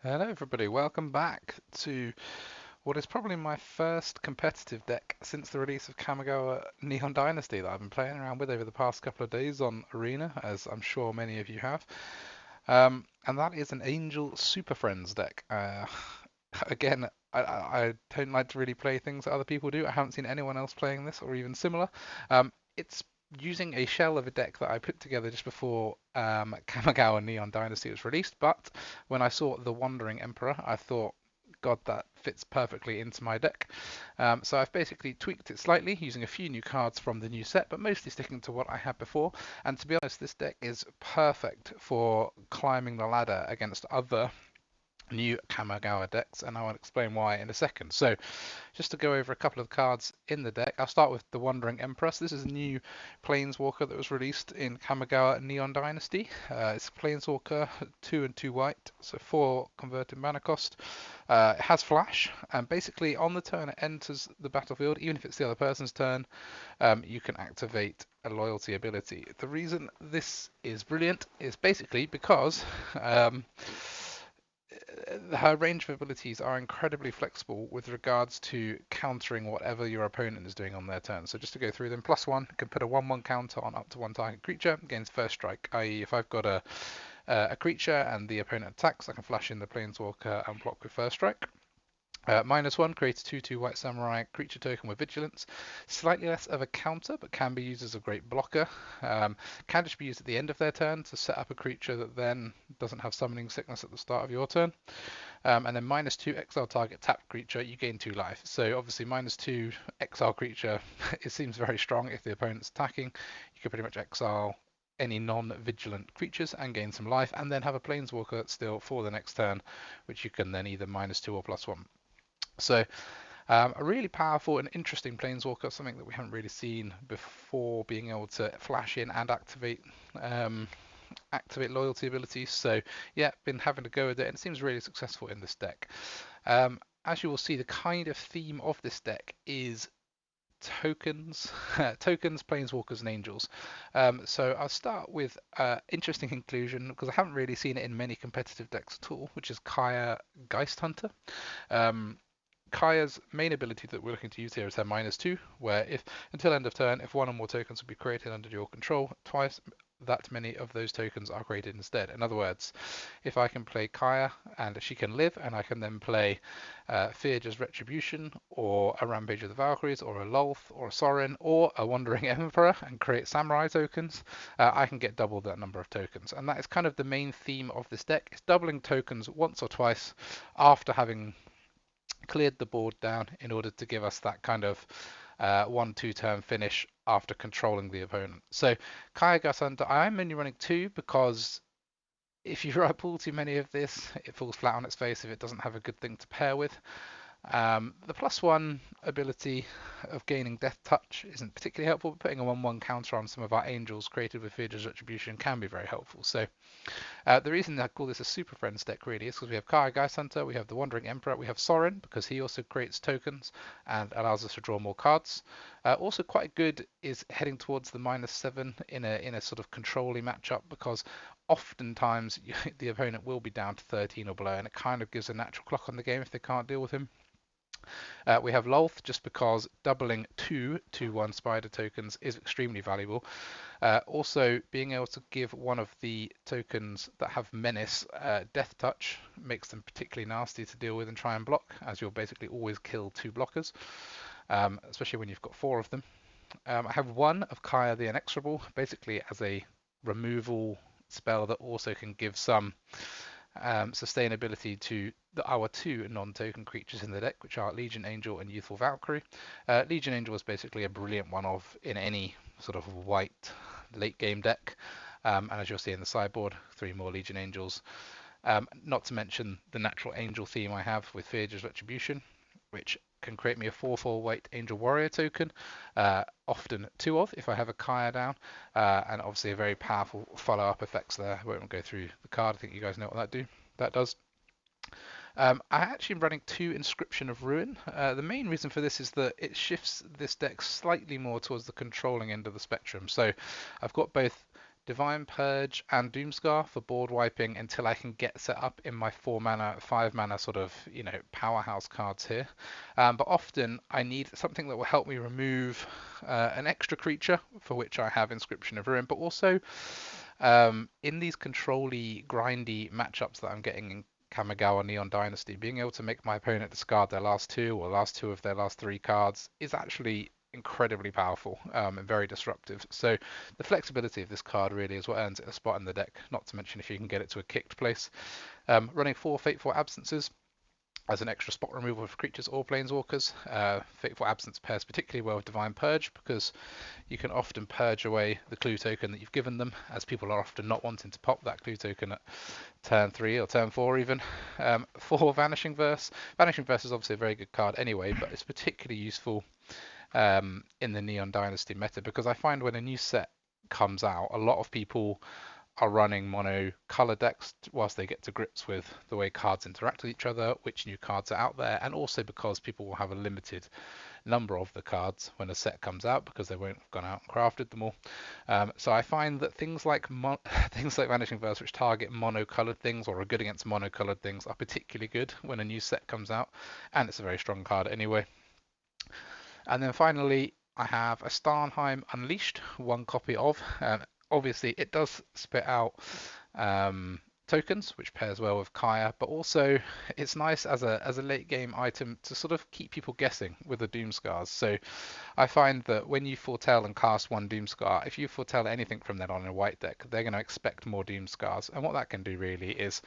Hello everybody, welcome back to what is probably my first competitive deck since the release of Kamigawa Neon Dynasty that I've been playing around with over the past couple of days on Arena, as I'm sure many of you have. And that is an Angel Superfriends deck. Again, I don't like to really play things that other people do. I haven't seen anyone else playing this or even similar. It's using a shell of a deck that I put together just before Kamigawa Neon Dynasty was released, but when I saw the Wandering Emperor, I thought, God, that fits perfectly into my deck. So I've basically tweaked it slightly using a few new cards from the new set, but mostly sticking to what I had before. And to be honest, this deck is perfect for climbing the ladder against other new Kamigawa decks, and I will explain why in a second. So, just to go over a couple of cards in the deck, I'll start with the Wandering Empress. This is a new Planeswalker that was released in Kamigawa Neon Dynasty. It's a Planeswalker, 2 and 2 white, so 4 converted mana cost. It has Flash, and basically on the turn it enters the battlefield, even if it's the other person's turn, you can activate a loyalty ability. The reason this is brilliant is basically because her range of abilities are incredibly flexible with regards to countering whatever your opponent is doing on their turn. So just to go through them, +1 can put a 1/1 counter on up to one target creature, gains first strike, i.e. if I've got a creature and the opponent attacks, I can flash in the Planeswalker and block with first strike. -1 creates 2/2 White Samurai creature token with Vigilance. Slightly less of a counter, but can be used as a great blocker. Can just be used at the end of their turn to set up a creature that then doesn't have summoning sickness at the start of your turn. And then -2 exile target tapped creature, you gain 2 life. So obviously -2 exile creature, it seems very strong if the opponent's attacking. You can pretty much exile any non-vigilant creatures and gain some life, and then have a Planeswalker still for the next turn, which you can then either -2 or +1. So a really powerful and interesting Planeswalker, something that we haven't really seen before, being able to flash in and activate loyalty abilities. So yeah, been having to go with it, and it seems really successful in this deck. As you will see, the kind of theme of this deck is tokens, tokens, planeswalkers, and angels. So I'll start with interesting inclusion because I haven't really seen it in many competitive decks at all, which is Kaya Geist Hunter. Um, Kaya's main ability that we're looking to use here is her -2, where if until end of turn, if one or more tokens will be created under your control, twice that many of those tokens are created instead. In other words, if I can play Kaya and she can live, and I can then play Fearja's Retribution, or a Rampage of the Valkyries, or a Lolth, or a Sorin, or a Wandering Emperor, and create Samurai tokens, I can get double that number of tokens. And that is kind of the main theme of this deck, is doubling tokens once or twice after having cleared the board down in order to give us that kind of 1-2 turn finish after controlling the opponent. So Kaya Gasanta, I'm only running 2 because if you pull too many of this, it falls flat on its face if it doesn't have a good thing to pair with. The +1 ability of gaining Death Touch isn't particularly helpful, but putting a 1/1 counter on some of our angels created with Fearja's Retribution can be very helpful. So the reason I call this a Super Friends deck really is because we have Kaya Geist Hunter, we have the Wandering Emperor, we have Sorin because he also creates tokens and allows us to draw more cards. Also quite good is heading towards the -7 in a sort of controlling matchup, because oftentimes the opponent will be down to 13 or below, and it kind of gives a natural clock on the game if they can't deal with him. We have Lolth just because doubling 2 2/1 spider tokens is extremely valuable. Also, being able to give one of the tokens that have Menace Death Touch makes them particularly nasty to deal with and try and block, as you'll basically always kill 2 blockers, especially when you've got 4 of them. I have 1 of Kaya the Inexorable, basically as a removal spell that also can give some sustainability to our 2 non-token creatures in the deck, which are Legion Angel and Youthful Valkyrie. Legion Angel is basically a brilliant one-off in any sort of white late game deck, and as you'll see in the sideboard, 3 more Legion Angels. Not to mention the natural angel theme I have with Fearja's Retribution, which can create me a 4/4 white Angel Warrior token, often 2 of if I have a Kaya down, and obviously a very powerful follow-up effects there. I won't go through the card, I think you guys know what that does. I actually am running 2 Inscription of Ruin. The main reason for this is that it shifts this deck slightly more towards the controlling end of the spectrum. So I've got both Divine Purge and Doomscar for board wiping until I can get set up in my 4 mana, 5 mana sort of, powerhouse cards here. But often I need something that will help me remove an extra creature for which I have Inscription of Ruin, but also in these control-y, grindy matchups that I'm getting in Kamigawa Neon Dynasty, being able to make my opponent discard their last two or last two of their last three cards is actually incredibly powerful and very disruptive. So the flexibility of this card really is what earns it a spot in the deck, not to mention if you can get it to a kicked place. Running 4 Fateful Absences as an extra spot removal for creatures or planeswalkers. Fateful Absence pairs particularly well with Divine Purge because you can often purge away the clue token that you've given them, as people are often not wanting to pop that clue token at turn 3 or turn 4 even. For Vanishing Verse. Vanishing Verse is obviously a very good card anyway, but it's particularly useful in the Neon Dynasty meta because I find when a new set comes out, a lot of people are running mono color decks whilst they get to grips with the way cards interact with each other, which new cards are out there, and also because people will have a limited number of the cards when a set comes out because they won't have gone out and crafted them all. So I find that things like things like Vanishing Verse, which target mono-colored things or are good against mono-colored things, are particularly good when a new set comes out, and it's a very strong card anyway. And then finally, I have a Starnheim Unleashed, one copy of. Obviously, it does spit out tokens, which pairs well with Kaya, but also it's nice as a late game item to sort of keep people guessing with the Doomscars. So I find that when you foretell and cast one Doomscar, if you foretell anything from that on a white deck, they're going to expect more Doomscars. And what that can do really is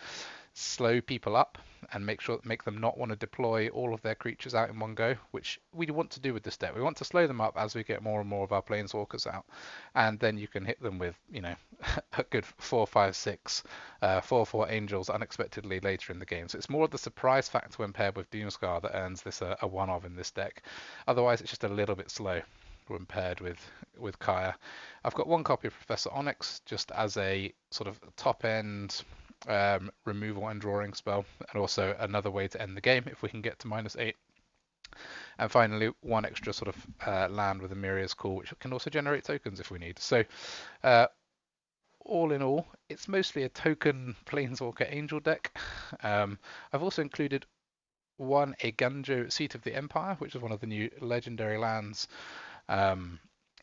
slow people up and make them not want to deploy all of their creatures out in one go, which we want to do with this deck. We want to slow them up as we get more and more of our planeswalkers out, and then you can hit them with a good 4/5/6 4/4 angels unexpectedly later in the game. So it's more of the surprise factor when paired with Doomscar that earns this a one of in this deck. Otherwise it's just a little bit slow when paired with Kaya. I've got one copy of Professor Onyx just as a sort of top end removal and drawing spell, and also another way to end the game if we can get to -8. And finally, one extra sort of land with a Myria's Call, which can also generate tokens if we need. So all in all, it's mostly a token Planeswalker Angel deck. I've also included one Eiganjo Seat of the Empire, which is one of the new legendary lands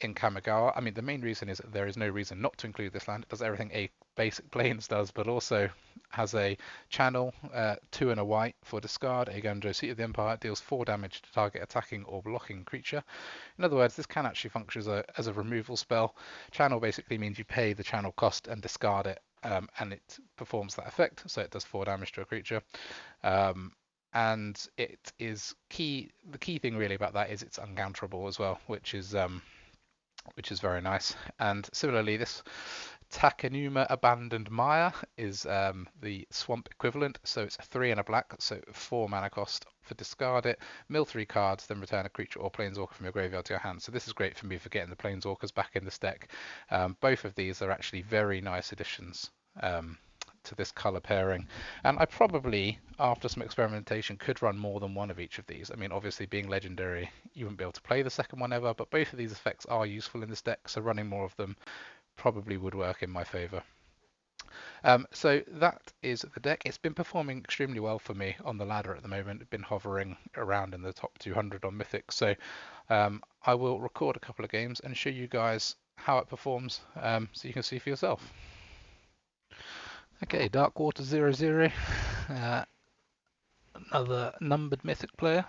in Kamigawa. I mean, the main reason is that there is no reason not to include this land. It does everything a basic Plains does, but also has a channel, 2 and a white for discard. Eiganjo Seat of the Empire deals 4 damage to target attacking or blocking creature. In other words, this can actually function as a removal spell. Channel basically means you pay the channel cost and discard it, and it performs that effect, so it does 4 damage to a creature. And it is key. The key thing really about that is it's uncounterable as well, which is very nice. And similarly, this Takenuma Abandoned Mire is the swamp equivalent, so it's a 3 and a black, so 4 mana cost for discard it, mill 3 cards, then return a creature or planeswalker from your graveyard to your hand. So this is great for me for getting the planeswalkers back in this deck. Both of these are actually very nice additions to this color pairing, and I probably, after some experimentation, could run more than one of each of these. I mean, obviously being legendary, you wouldn't be able to play the second one ever, but both of these effects are useful in this deck, so running more of them probably would work in my favor. So that is the deck. It's been performing extremely well for me on the ladder at the moment. It's been hovering around in the top 200 on Mythic, so I will record a couple of games and show you guys how it performs, so you can see for yourself. Okay, Darkwater 00, another numbered Mythic player.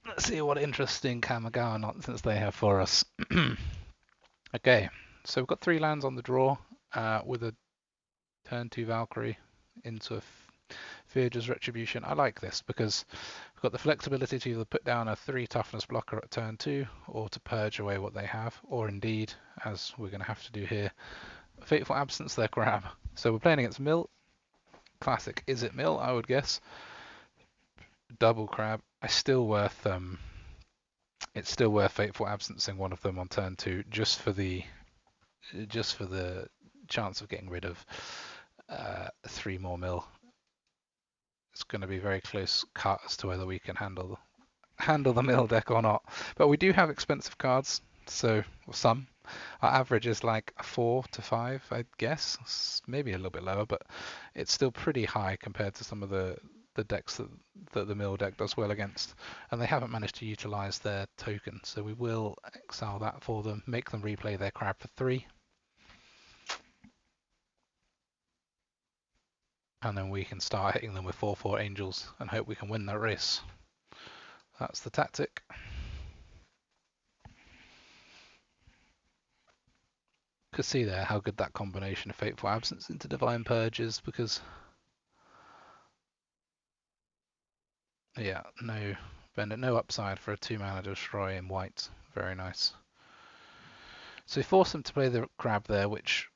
Let's see what interesting Kamigawa nonsense they have for us. Okay, so we've got 3 lands on the draw with a turn 2 Valkyrie into a Fearger's Retribution. I like this because we've got the flexibility to either put down a 3 toughness blocker at turn 2 or to purge away what they have, or indeed, as we're going to have to do here, Fateful Absence their crab. So we're playing against Mill. Classic Is It Mill, I would guess. Double crab. It's still worth Fateful Absencing one of them on turn 2 just for the chance of getting rid of 3 more Mill. It's going to be very close cut as to whether we can handle the Mill deck or not. But we do have expensive cards. So some. Our average is like a 4 to 5, I guess. Maybe a little bit lower, but it's still pretty high compared to some of the decks that the mill deck does well against. And they haven't managed to utilize their token, so we will exile that for them, make them replay their crab for 3, and then we can start hitting them with 4/4 angels and hope we can win that race. That's the tactic. Could see there how good that combination of Fateful Absence into Divine Purge is, because yeah, no Bennett, no upside for a 2-mana destroy in white. Very nice. So we force them to play the grab there, which,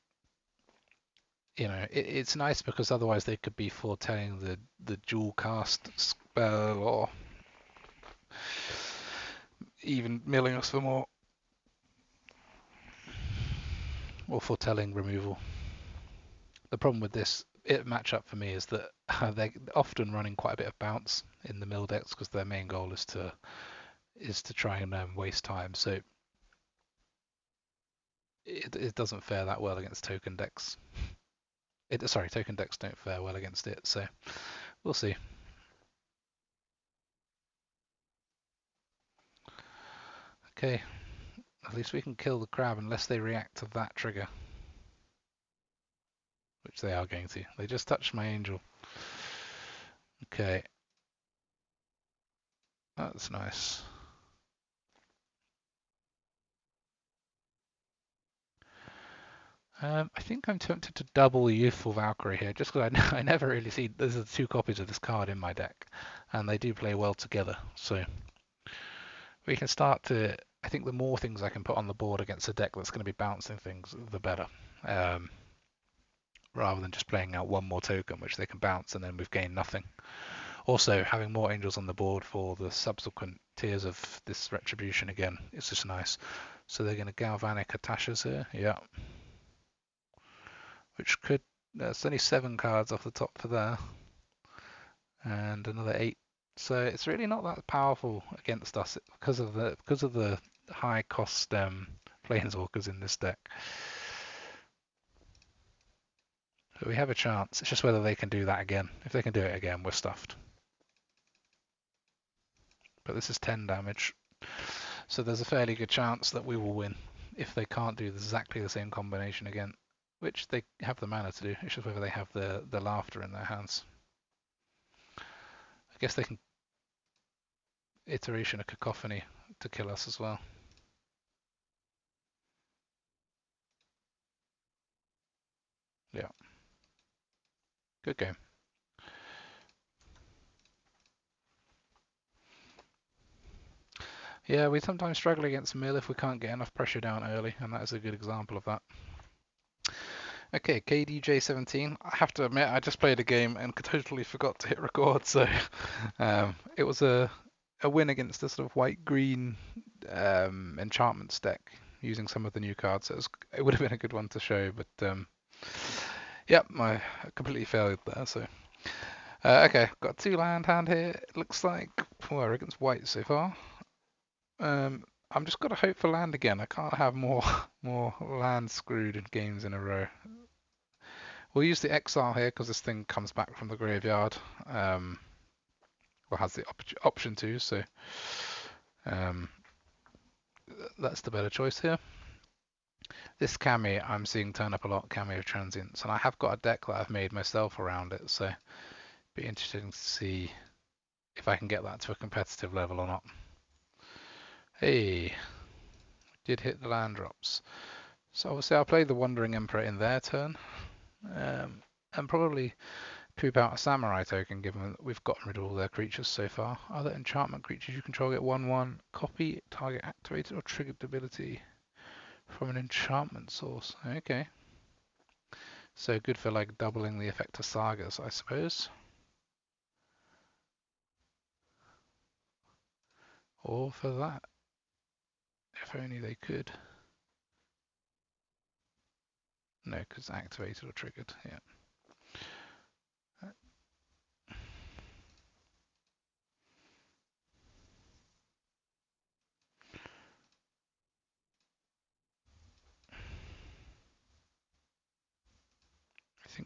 you know, it's nice because otherwise they could be foretelling the dual cast spell, or even milling us for more, or foretelling removal. The problem with this matchup for me is that they're often running quite a bit of bounce in the mill decks because their main goal is to try and waste time. So it doesn't fare that well against token decks. Token decks don't fare well against it. So we'll see. Okay, at least we can kill the crab unless they react to that trigger, which they are going to. They just touched my angel. Okay, that's nice. I think I'm tempted to double the Youthful Valkyrie here, just because I never really see. There's 2 copies of this card in my deck, and they do play well together. So we can start to. I think the more things I can put on the board against a deck that's going to be bouncing things, the better. Rather than just playing out one more token, which they can bounce, and then we've gained nothing. Also, having more angels on the board for the subsequent tiers of this retribution again is just nice. So they're going to Galvanic Attachers here, yeah. Which could, there's only 7 cards off the top for there, and another 8. So it's really not that powerful against us because of the high cost planeswalkers in this deck. So we have a chance. It's just whether they can do that again. If they can do it again, we're stuffed. But this is 10 damage. So there's a fairly good chance that we will win if they can't do exactly the same combination again, which they have the mana to do. It's just whether they have the laughter in their hands. I guess they can iteration a cacophony to kill us as well. Yeah. Good game. Yeah, we sometimes struggle against mill if we can't get enough pressure down early, and that is a good example of that. Okay, KDJ17. I have to admit, I just played a game and totally forgot to hit record, so it was a win against a sort of white-green enchantments deck using some of the new cards. So it would have been a good one to show, but yeah, I completely failed there. So okay, got 2 land hand here. It looks like we're against white so far. I'm just got to hope for land again. I can't have more land screwed in games in a row. We'll use the exile here because this thing comes back from the graveyard. Or has the option to, so that's the better choice here. This Kami I'm seeing turn up a lot, Kami of Transients, and I have got a deck that I've made myself around it, so be interesting to see if I can get that to a competitive level or not. Hey, did hit the land drops. So obviously I'll play the Wandering Emperor in their turn, and probably poop out a Samurai token given that we've gotten rid of all their creatures so far. Other enchantment creatures you control get 1/1, copy target activated or triggered ability from an enchantment source. Okay. So good for like doubling the effect of sagas, I suppose. Or for that. If only they could. No, because activated or triggered, yeah.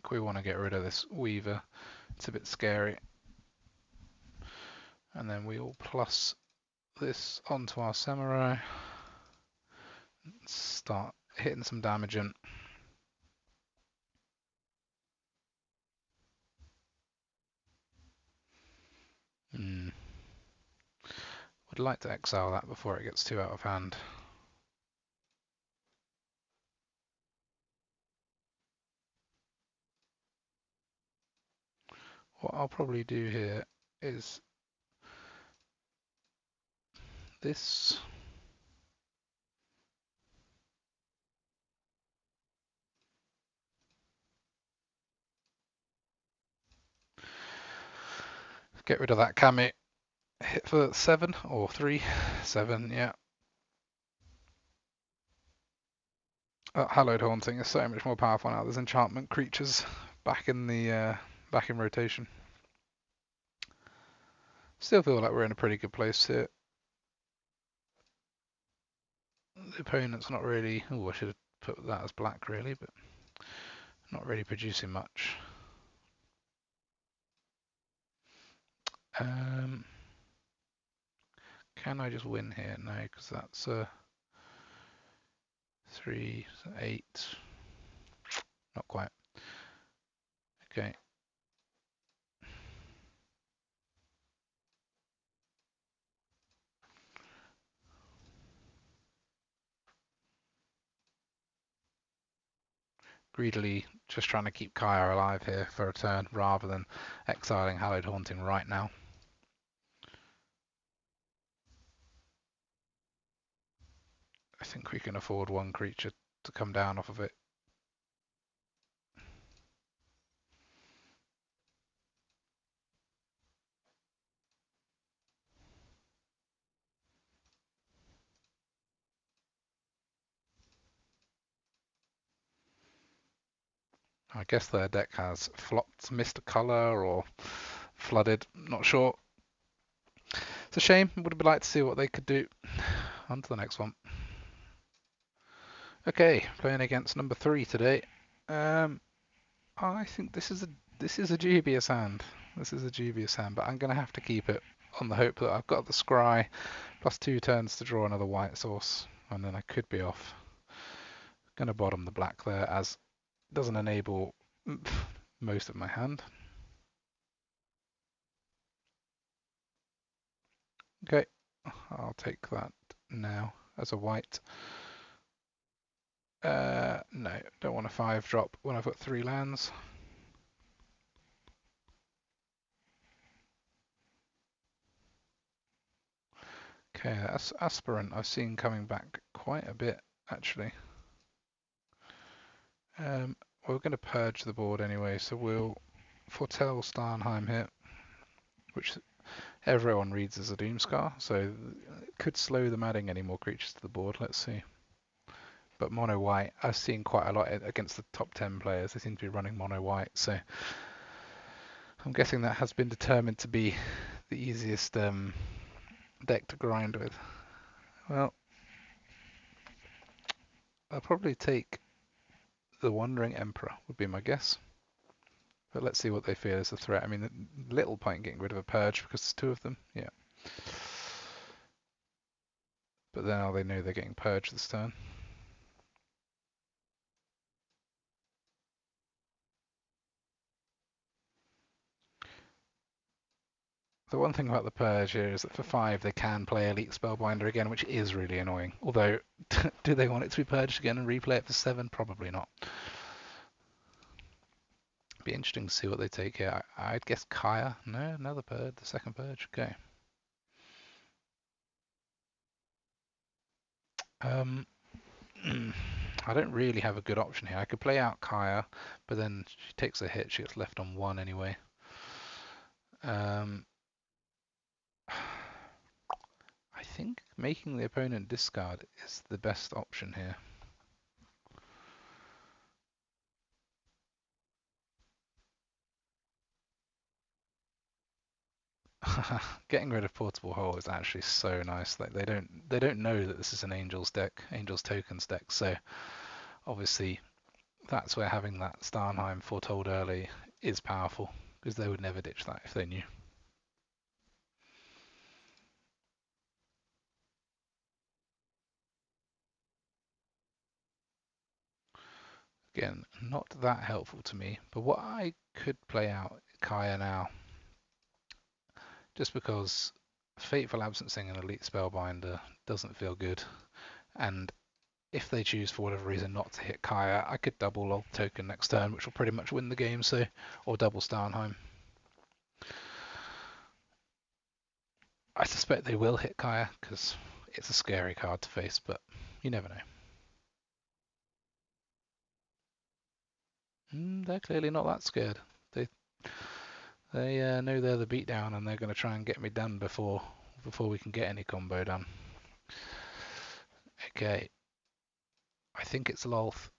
think we want to get rid of this Weaver. It's a bit scary. And then we will plus this onto our Samurai. Start hitting some damage in. Would like to exile that before it gets too out of hand. What I'll probably do here is this. Get rid of that Kami. Hit for 7 or 3. 7, yeah. Hallowed Haunting is so much more powerful now. There's enchantment creatures back in the back in rotation. Still feel like we're in a pretty good place here. The opponent's not really. Oh, I should have put that as black really, but not really producing much. Can I just win here? No, because that's 3, 8. Not quite. Okay. Greedily just trying to keep Kaya alive here for a turn rather than exiling Hallowed Haunting right now. I think we can afford one creature to come down off of it. I guess their deck has flopped, missed a colour, or flooded. Not sure. It's a shame. Would have liked to see what they could do. On to the next one. Okay, playing against number 3 today. I think this is a dubious hand. This is a dubious hand, but I'm going to have to keep it on the hope that I've got the scry plus 2 turns to draw another white source, and then I could be off. Going to bottom the black there, as it doesn't enable most of my hand. Okay, I'll take that now as a white. No, don't want a 5 drop when I've got 3 lands. Okay, that's Aspirant I've seen coming back quite a bit, actually. We're going to purge the board anyway, so we'll foretell Starnheim here, which everyone reads as a Doomscar, so it could slow them adding any more creatures to the board. Let's see. But mono white, I've seen quite a lot against the top 10 players. They seem to be running mono white, so I'm guessing that has been determined to be the easiest deck to grind with. Well, I'll probably take the Wandering Emperor, would be my guess. But let's see what they feel is a threat. I mean, little point getting rid of a purge because there's 2 of them, yeah. But then they know they're getting purged this turn. The one thing about the purge here is that for 5 they can play Elite Spellbinder again, which is really annoying. Although, do they want it to be purged again and replay it for 7? Probably not. Be interesting to see what they take here. I'd guess Kaya. No, another purge, the second purge. Okay. I don't really have a good option here. I could play out Kaya, but then she takes a hit. She gets left on 1 anyway. I think making the opponent discard is the best option here. Getting rid of Portable Hole is actually so nice. Like they don't know that this is an Angels deck, Angels tokens deck. So obviously that's where having that Starnheim foretold early is powerful, because they would never ditch that if they knew. Again, not that helpful to me, but what I could play out Kaya now, just because Fateful Absencing an Elite Spellbinder doesn't feel good, and if they choose for whatever reason not to hit Kaya, I could double Lol Token next turn, which will pretty much win the game, so, or double Starnheim. I suspect they will hit Kaya, because it's a scary card to face, but you never know. They're clearly not that scared. They know they're the beatdown, and they're going to try and get me done before we can get any combo done. Okay, I think it's Lolth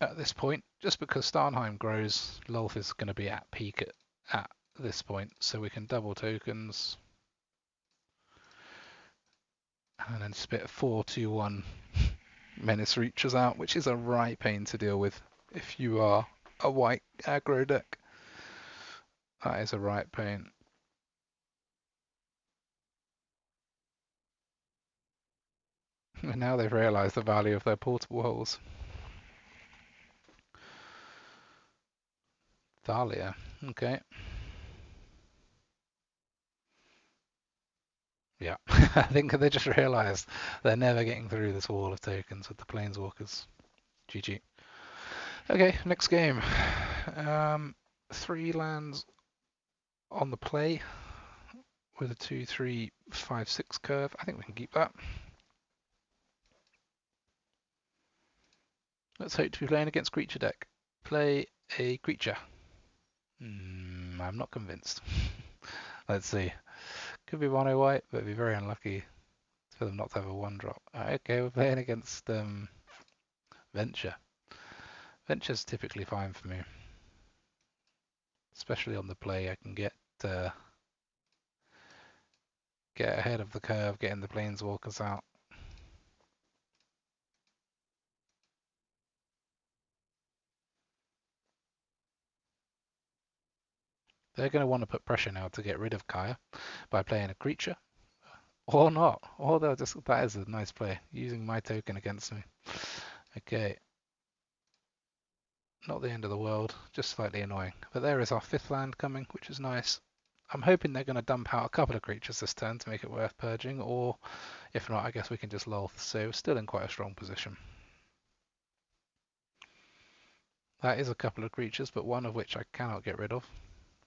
at this point, just because Starnheim grows. Lolth is going to be at peak at this point, so we can double tokens and then spit 4-2-1 Menace Reaches out, which is a right pain to deal with if you are a white aggro deck. That is a right pain. And now they've realised the value of their portable holes. Thalia, okay. Yeah, I think they just realised they're never getting through this wall of tokens with the Planeswalkers. GG. Okay, next game. 3 lands on the play with a 2-3-5-6 curve. I think we can keep that. Let's hope to be playing against creature deck. Play a creature. I'm not convinced. Let's see. Could be mono white, but it'd be very unlucky for them not to have a 1-drop. Okay, we're playing against Venture. Venture's typically fine for me. Especially on the play, I can get ahead of the curve, getting the Planeswalkers out. They're going to want to put pressure now to get rid of Kaya by playing a creature. Or not. Or they'll just... That is a nice play. Using my token against me. Okay. Not the end of the world. Just slightly annoying. But there is our 5th land coming, which is nice. I'm hoping they're going to dump out a couple of creatures this turn to make it worth purging. Or if not, I guess we can just lull. So still in quite a strong position. That is a couple of creatures, but one of which I cannot get rid of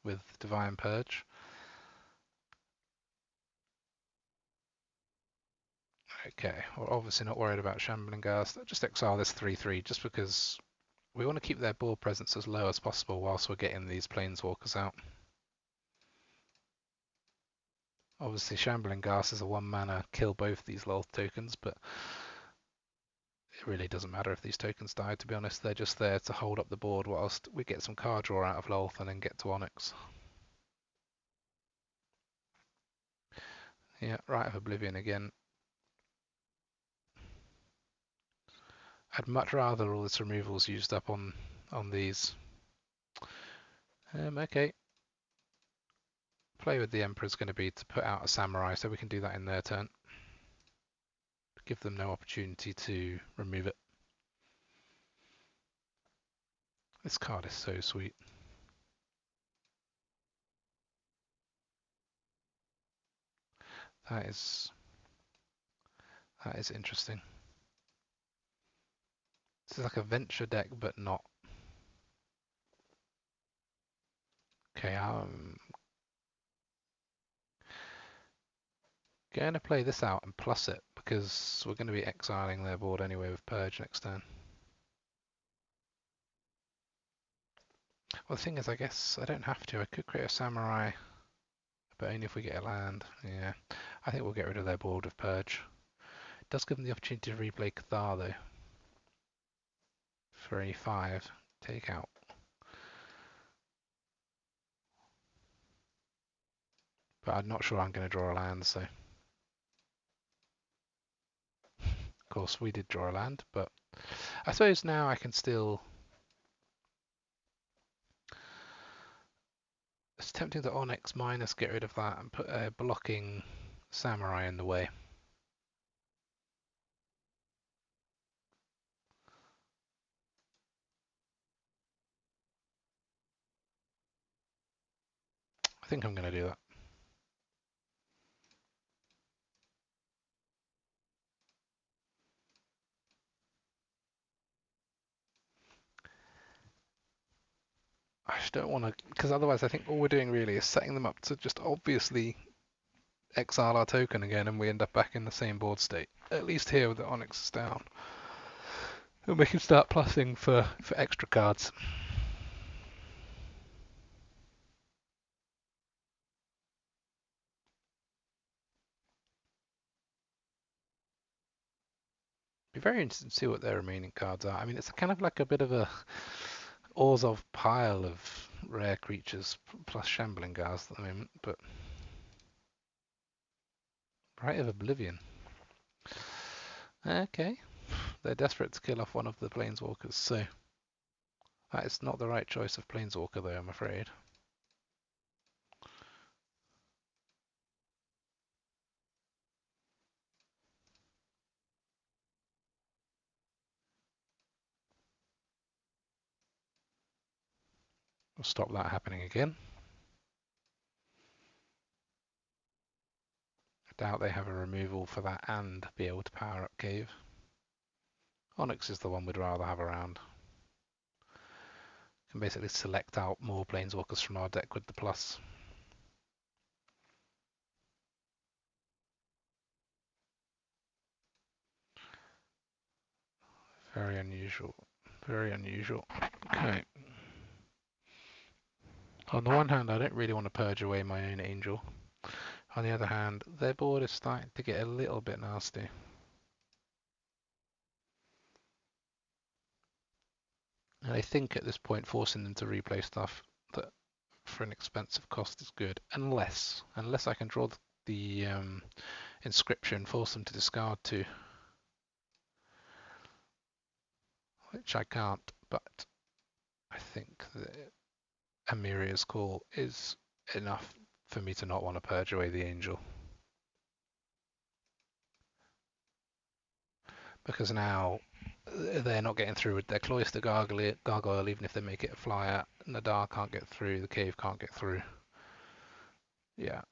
with Divine Purge. Okay, we're obviously not worried about Shambling Ghast. Just exile this 3-3 just because we want to keep their board presence as low as possible whilst we're getting these Planeswalkers out. Obviously Shambling Ghast is a 1-mana kill both these Lolth tokens, but it really doesn't matter if these tokens die, to be honest. They're just there to hold up the board whilst we get some card draw out of Lolth and then get to Onyx. Yeah, Rite of Oblivion again. I'd much rather all this removals used up on these. Okay. Play with the Emperor is going to be to put out a Samurai, so we can do that in their turn. Give them no opportunity to remove it. This card is so sweet. That is interesting. This is like a venture deck, but not. Okay, I'm going to play this out and plus it because we're going to be exiling their board anyway with Purge next turn. Well, the thing is, I guess I don't have to. I could create a Samurai, but only if we get a land. Yeah, I think we'll get rid of their board with Purge. It does give them the opportunity to replay Cathar though. For a 5, take out. But I'm not sure I'm going to draw a land, so. Of course, we did draw a land, but I suppose now I can still. It's tempting to Onyx minus get rid of that and put a blocking Samurai in the way. I think I'm going to do that. I just don't want to, because otherwise I think all we're doing really is setting them up to just obviously exile our token again and we end up back in the same board state. At least here with the Onyx is down. And we can start plussing for extra cards. Be very interested to see what their remaining cards are. I mean, it's kind of like a bit of a Orzhov pile of rare creatures plus Shambling Guards at the moment, but Rite of Oblivion. Okay, they're desperate to kill off one of the Planeswalkers, so that is not the right choice of Planeswalker though, I'm afraid. We'll stop that happening again. I doubt they have a removal for that and be able to power up Cave. Onyx is the one we'd rather have around. Can basically select out more Planeswalkers from our deck with the plus. Very unusual. Very unusual. Okay. On the one hand, I don't really want to purge away my own Angel. On the other hand, their board is starting to get a little bit nasty. And I think at this point forcing them to replay stuff that for an expensive cost is good. Unless I can draw the inscription, force them to discard 2. Which I can't, but I think that Amiria's call is enough for me to not want to purge away the Angel. Because now they're not getting through with their Cloister Gargoyle, even if they make it a flyer. Nadar can't get through, the Cave can't get through. Yeah.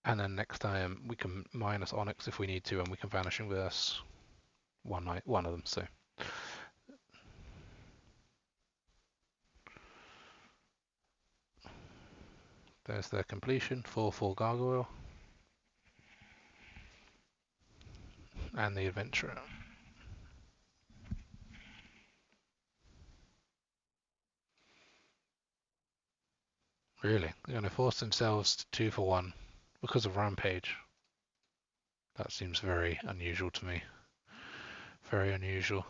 And then next time we can minus Onyx if we need to, and we can Vanishing Verse one of them. So there's their completion, 4/4 Gargoyle, and the Adventurer. Really, they're going to force themselves to 2 for 1 because of Rampage. That seems very unusual to me. Very unusual.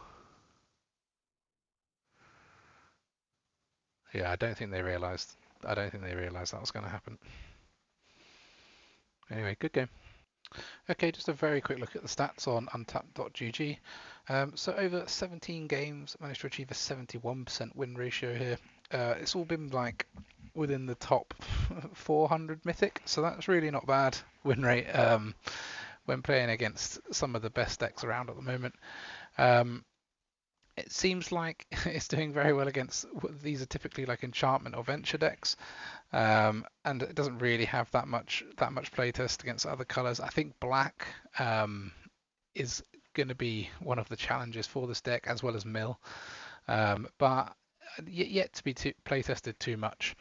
Yeah, I don't think they realised. I don't think they realised that was going to happen. Anyway, good game. Okay, just a very quick look at the stats on untapped.gg. So over 17 games, managed to achieve a 71% win ratio here. It's all been like within the top 400 Mythic, so that's really not bad win rate when playing against some of the best decks around at the moment. It seems like it's doing very well against, these are typically like enchantment or venture decks, and it doesn't really have that much playtest against other colors. I think black is going to be one of the challenges for this deck, as well as mill, but yet to be playtested too much.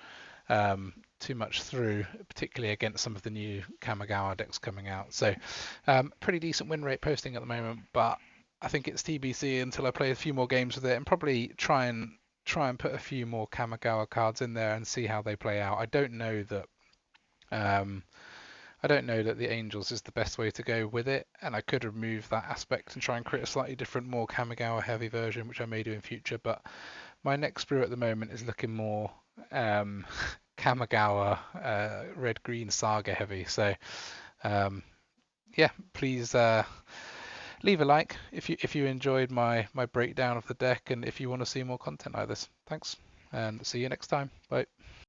Through, particularly against some of the new Kamigawa decks coming out. So pretty decent win rate posting at the moment, but I think it's TBC until I play a few more games with it, and probably try and put a few more Kamigawa cards in there and see how they play out. I don't know that the Angels is the best way to go with it, and I could remove that aspect and try and create a slightly different, more Kamigawa heavy version, which I may do in future. But my next brew at the moment is looking more Kamigawa red green saga heavy. So yeah, please leave a like if you enjoyed my breakdown of the deck and if you want to see more content like this. Thanks, and see you next time. Bye.